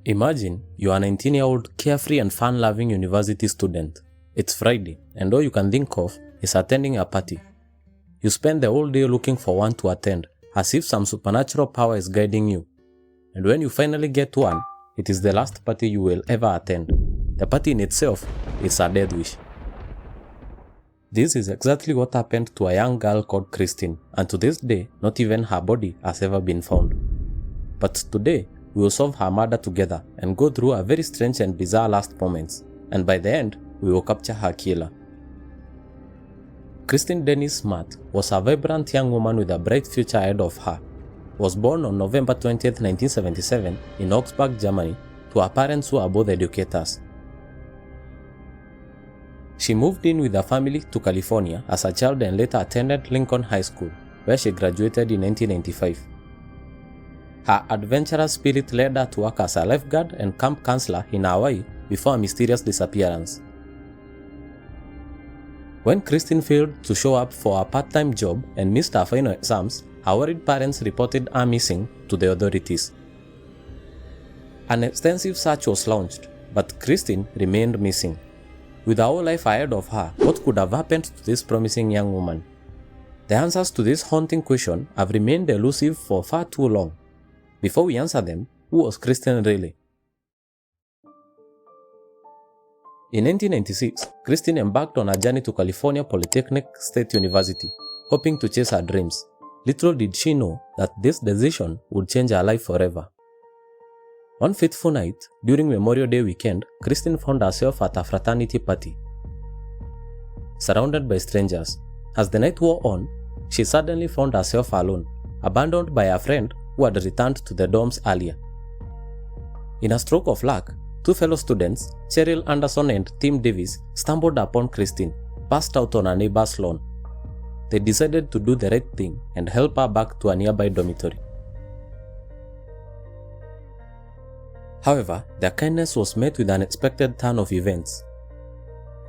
Imagine you are a 19-year-old carefree and fun-loving university student. It's Friday, and all you can think of is attending a party. You spend the whole day looking for one to attend, as if some supernatural power is guiding you. And when you finally get one, it is the last party you will ever attend. The party in itself is a death wish. This is exactly what happened to a young girl called Kristin, and to this day, not even her body has ever been found. But today, we will solve her murder together and go through a very strange and bizarre last moments, and by the end, we will capture her killer. Kristin Smart was a vibrant young woman with a bright future ahead of her. Was born on November 20, 1977 in Augsburg, Germany, to her parents who are both educators. She moved in with her family to California as a child and later attended Lincoln High School, where she graduated in 1995. Her adventurous spirit led her to work as a lifeguard and camp counselor in Hawaii before a mysterious disappearance. When Kristin failed to show up for a part-time job and missed her final exams, her worried parents reported her missing to the authorities. An extensive search was launched, but Kristin remained missing. With her whole life ahead of her, what could have happened to this promising young woman? The answers to this haunting question have remained elusive for far too long. Before we answer them, who was Kristin really? In 1996, Kristin embarked on a journey to California Polytechnic State University, hoping to chase her dreams. Little did she know that this decision would change her life forever. One fateful night, during Memorial Day weekend, Kristin found herself at a fraternity party. Surrounded by strangers, as the night wore on, she suddenly found herself alone, abandoned by a friend who had returned to the dorms earlier. In a stroke of luck, two fellow students, Cheryl Anderson and Tim Davis, stumbled upon Kristin, passed out on a neighbor's lawn. They decided to do the right thing and help her back to a nearby dormitory. However, their kindness was met with an unexpected turn of events.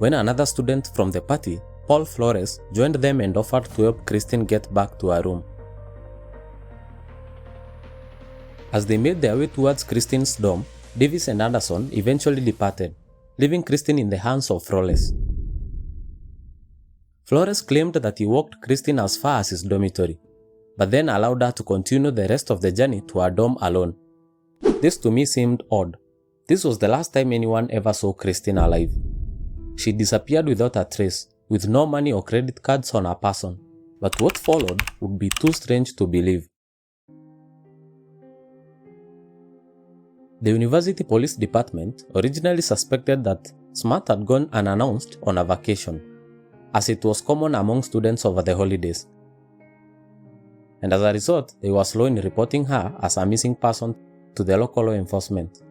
When another student from the party, Paul Flores, joined them and offered to help Kristin get back to her room. As they made their way towards Kristin's dorm, Davis and Anderson eventually departed, leaving Kristin in the hands of Flores. Flores claimed that he walked Kristin as far as his dormitory, but then allowed her to continue the rest of the journey to her dorm alone. This to me seemed odd. This was the last time anyone ever saw Kristin alive. She disappeared without a trace, with no money or credit cards on her person, but what followed would be too strange to believe. The University Police Department originally suspected that Smart had gone unannounced on a vacation, as it was common among students over the holidays. And as a result, they were slow in reporting her as a missing person to the local law enforcement.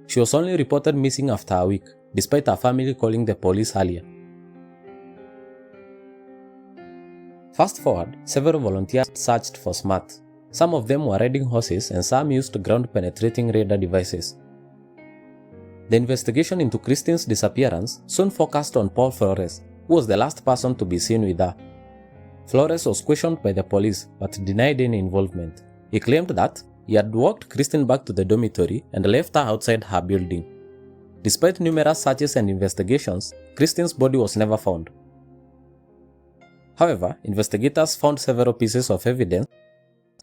She was only reported missing after a week, despite her family calling the police earlier. Fast forward, several volunteers searched for Smart. Some of them were riding horses and some used ground-penetrating radar devices. The investigation into Kristin's disappearance soon focused on Paul Flores, who was the last person to be seen with her. Flores was questioned by the police but denied any involvement. He claimed that he had walked Kristin back to the dormitory and left her outside her building. Despite numerous searches and investigations, Kristin's body was never found. However, investigators found several pieces of evidence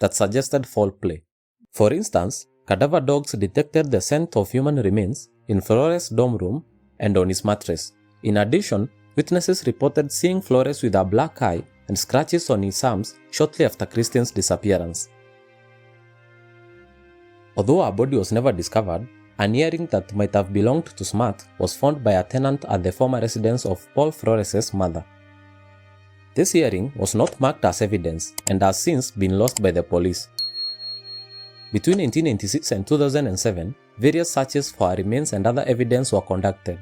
that suggested foul play. For instance, cadaver dogs detected the scent of human remains in Flores' dorm room and on his mattress. In addition, witnesses reported seeing Flores with a black eye and scratches on his arms shortly after Kristin's disappearance. Although her body was never discovered, an earring that might have belonged to Smart was found by a tenant at the former residence of Paul Flores' mother. This earring was not marked as evidence and has since been lost by the police. Between 1996 and 2007, various searches for her remains and other evidence were conducted,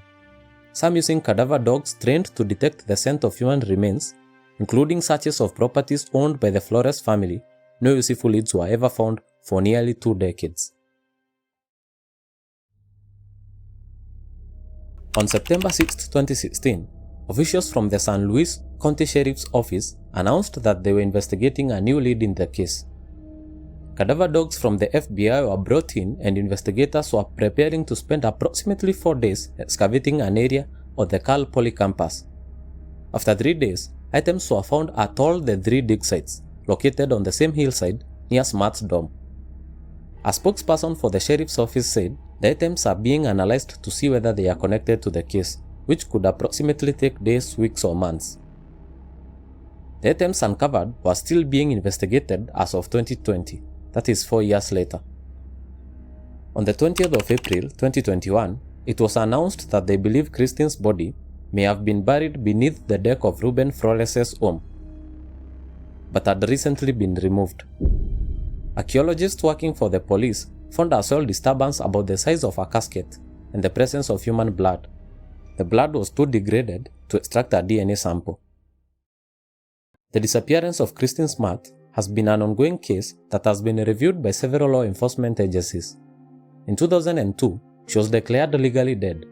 some using cadaver dogs trained to detect the scent of human remains, including searches of properties owned by the Flores family. No useful leads were ever found for nearly 2 decades. On September 6, 2016, officials from the San Luis County Sheriff's Office announced that they were investigating a new lead in the case. Cadaver dogs from the FBI were brought in and investigators were preparing to spend approximately 4 days excavating an area on the Cal Poly campus. After 3 days, items were found at all the 3 dig sites, located on the same hillside near Smart's dorm. A spokesperson for the sheriff's office said the items are being analyzed to see whether they are connected to the case, which could approximately take days, weeks, or months. The items uncovered were still being investigated as of 2020, that is 4 years later. On the 20th of April 2021, it was announced that they believe Kristin's body may have been buried beneath the deck of Ruben Flores' home, but had recently been removed. Archaeologists working for the police found a soil disturbance about the size of a casket and the presence of human blood. The blood was too degraded to extract a DNA sample. The disappearance of Kristin Smart has been an ongoing case that has been reviewed by several law enforcement agencies. In 2002, she was declared legally dead,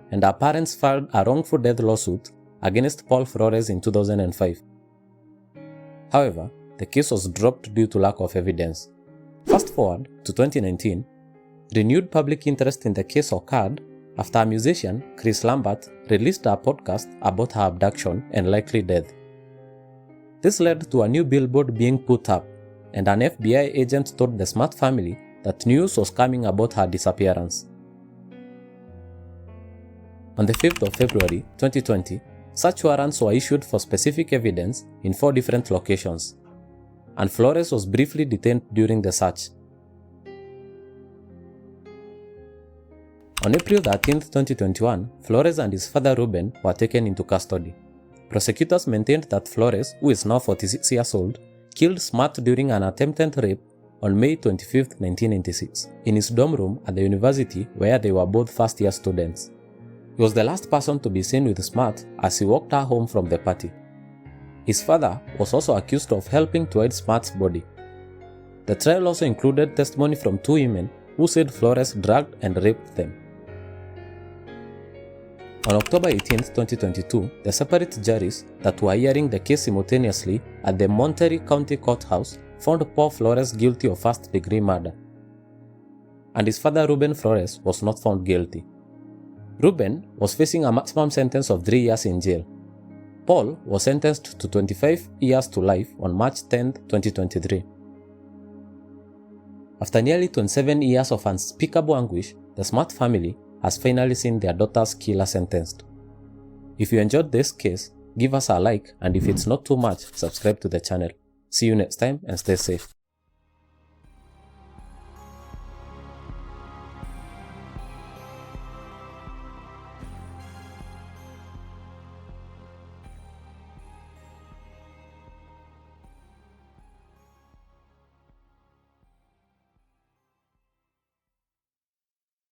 and her parents filed a wrongful death lawsuit against Paul Flores in 2005. However, the case was dropped due to lack of evidence. Fast forward to 2019, renewed public interest in the case occurred after a musician, Chris Lambert, released a podcast about her abduction and likely death. This led to a new billboard being put up, and an FBI agent told the Smart family that news was coming about her disappearance. On the 5th of February 2020, search warrants were issued for specific evidence in 4 different locations, and Flores was briefly detained during the search. On April 13, 2021, Flores and his father Ruben were taken into custody. Prosecutors maintained that Flores, who is now 46 years old, killed Smart during an attempted rape on May 25, 1996, in his dorm room at the university where they were both first-year students. He was the last person to be seen with Smart as he walked her home from the party. His father was also accused of helping to hide Smart's body. The trial also included testimony from 2 women who said Flores drugged and raped them. On October 18, 2022, the separate juries that were hearing the case simultaneously at the Monterey County Courthouse found Paul Flores guilty of first-degree murder, and his father Ruben Flores was not found guilty. Ruben was facing a maximum sentence of 3 years in jail. Paul was sentenced to 25 years to life on March 10, 2023. After nearly 27 years of unspeakable anguish, the Smart family has finally seen their daughter's killer sentenced. If you enjoyed this case, give us a like, and if it's not too much, subscribe to the channel. See you next time and stay safe.